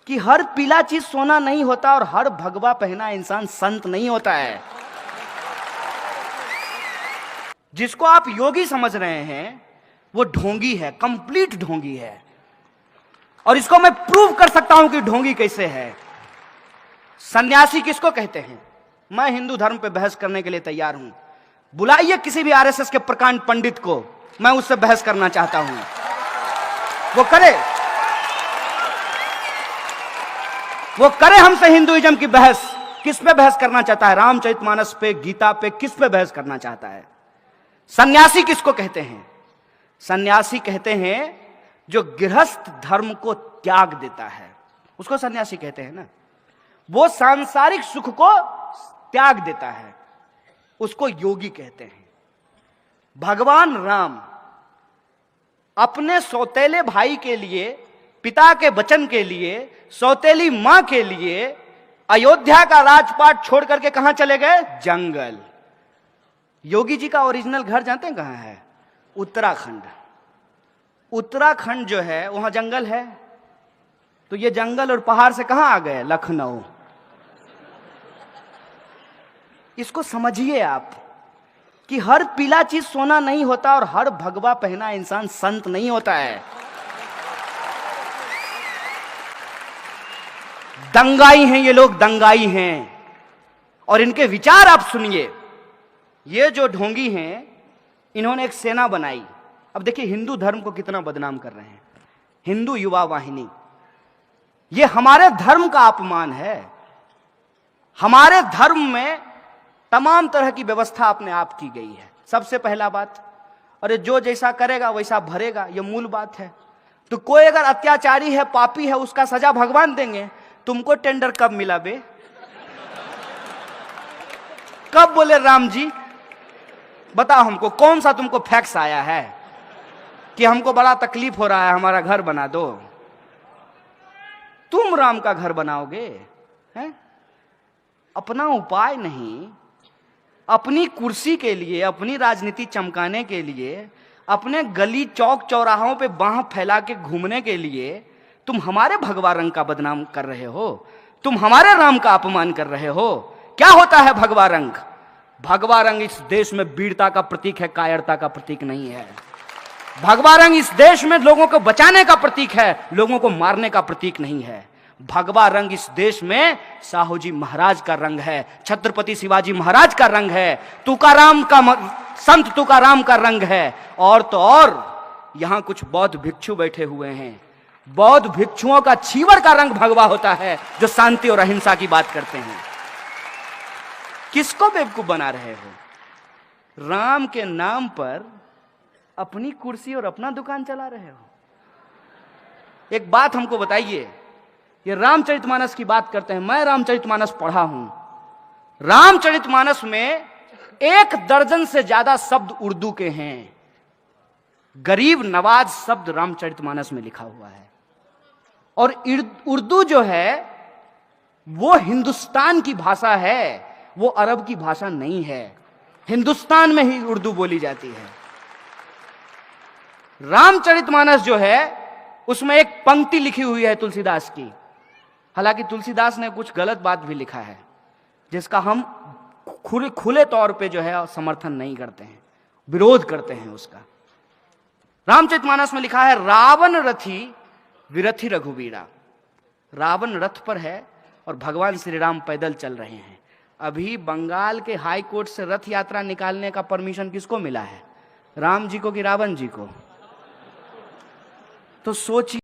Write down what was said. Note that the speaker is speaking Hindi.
कि हर पीला चीज सोना नहीं होता और हर भगवा पहना इंसान संत नहीं होता है। जिसको आप योगी समझ रहे हैं वो ढोंगी है, कंप्लीट ढोंगी है। और इसको मैं प्रूव कर सकता हूं कि ढोंगी कैसे है। सन्यासी किसको कहते हैं? मैं हिंदू धर्म पे बहस करने के लिए तैयार हूं। बुलाइए किसी भी आरएसएस के प्रकांड पंडित को, मैं उससे बहस करना चाहता हूं, वो करे हमसे हिंदुइज्म की बहस। किस पे बहस करना चाहता है? रामचरितमानस पे, गीता पे, किस पे बहस करना चाहता है? सन्यासी किसको कहते हैं? सन्यासी कहते हैं जो गृहस्थ धर्म को त्याग देता है, उसको सन्यासी कहते हैं ना। वो सांसारिक सुख को त्याग देता है, उसको योगी कहते हैं। भगवान राम अपने सौतेले भाई के लिए, पिता के वचन के लिए, सौतेली मां के लिए अयोध्या का राजपाट छोड़ करके कहां चले गए? जंगल। योगी जी का ओरिजिनल घर जानते हैं कहां है? उत्तराखंड। उत्तराखंड जो है वहां जंगल है, तो ये जंगल और पहाड़ से कहां आ गए? लखनऊ। इसको समझिए आप कि हर पीला चीज सोना नहीं होता और हर भगवा पहना इंसान संत नहीं होता है। दंगाई हैं ये लोग, दंगाई हैं। और इनके विचार आप सुनिए। ये जो ढोंगी हैं, इन्होंने एक सेना बनाई। अब देखिए हिंदू धर्म को कितना बदनाम कर रहे हैं। हिंदू युवा वाहिनी, ये हमारे धर्म का अपमान है। हमारे धर्म में तमाम तरह की व्यवस्था अपने आप की गई है। सबसे पहला बात, अरे जो जैसा करेगा वैसा भरेगा, यह मूल बात है। तो कोई अगर अत्याचारी है, पापी है, उसका सजा भगवान देंगे। तुमको टेंडर कब मिला बे? कब बोले राम जी? बताओ हमको, कौन सा तुमको फैक्स आया है कि हमको बड़ा तकलीफ हो रहा है, हमारा घर बना दो? तुम राम का घर बनाओगे? हैं? अपना उपाय नहीं, अपनी कुर्सी के लिए, अपनी राजनीति चमकाने के लिए, अपने गली चौक चौराहों पे बाह फैला के घूमने के लिए तुम हमारे भगवा रंग का बदनाम कर रहे हो। तुम हमारे राम का अपमान कर रहे हो। क्या होता है भगवा रंग? भगवा रंग इस देश में वीरता का प्रतीक है, कायरता का प्रतीक नहीं है। भगवा रंग इस देश में लोगों को बचाने का प्रतीक है, लोगों को मारने का प्रतीक नहीं है। भगवा रंग इस देश में साहू जी महाराज का रंग है, छत्रपति शिवाजी महाराज का रंग है, तुकाराम का, संत तुकाराम का रंग है। और तो और यहां कुछ बौद्ध भिक्षु बैठे हुए हैं। बौद्ध भिक्षुओं का छीवर का रंग भगवा होता है, जो शांति और अहिंसा की बात करते हैं। किसको बेवकूफ बना रहे हो? राम के नाम पर अपनी कुर्सी और अपना दुकान चला रहे हो। एक बात हमको बताइए, ये रामचरितमानस की बात करते हैं। मैं रामचरितमानस पढ़ा हूं। रामचरितमानस में 1 दर्जन से ज्यादा शब्द उर्दू के हैं। गरीब नवाज शब्द रामचरितमानस में लिखा हुआ है। और उर्दू जो है वो हिंदुस्तान की भाषा है, वो अरब की भाषा नहीं है। हिंदुस्तान में ही उर्दू बोली जाती है। रामचरितमानस जो है उसमें एक पंक्ति लिखी हुई है तुलसीदास की। हालांकि तुलसीदास ने कुछ गलत बात भी लिखा है, जिसका हम खुले तौर पे जो है समर्थन नहीं करते हैं, विरोध करते हैं उसका। रामचरितमानस में लिखा है, रावण रथी विरथी रघुवीरा। रावण रथ पर है और भगवान श्री राम पैदल चल रहे हैं। अभी बंगाल के हाई कोर्ट से रथ यात्रा निकालने का परमिशन किसको मिला है? राम जी को कि रावण जी को? तो सोचिए।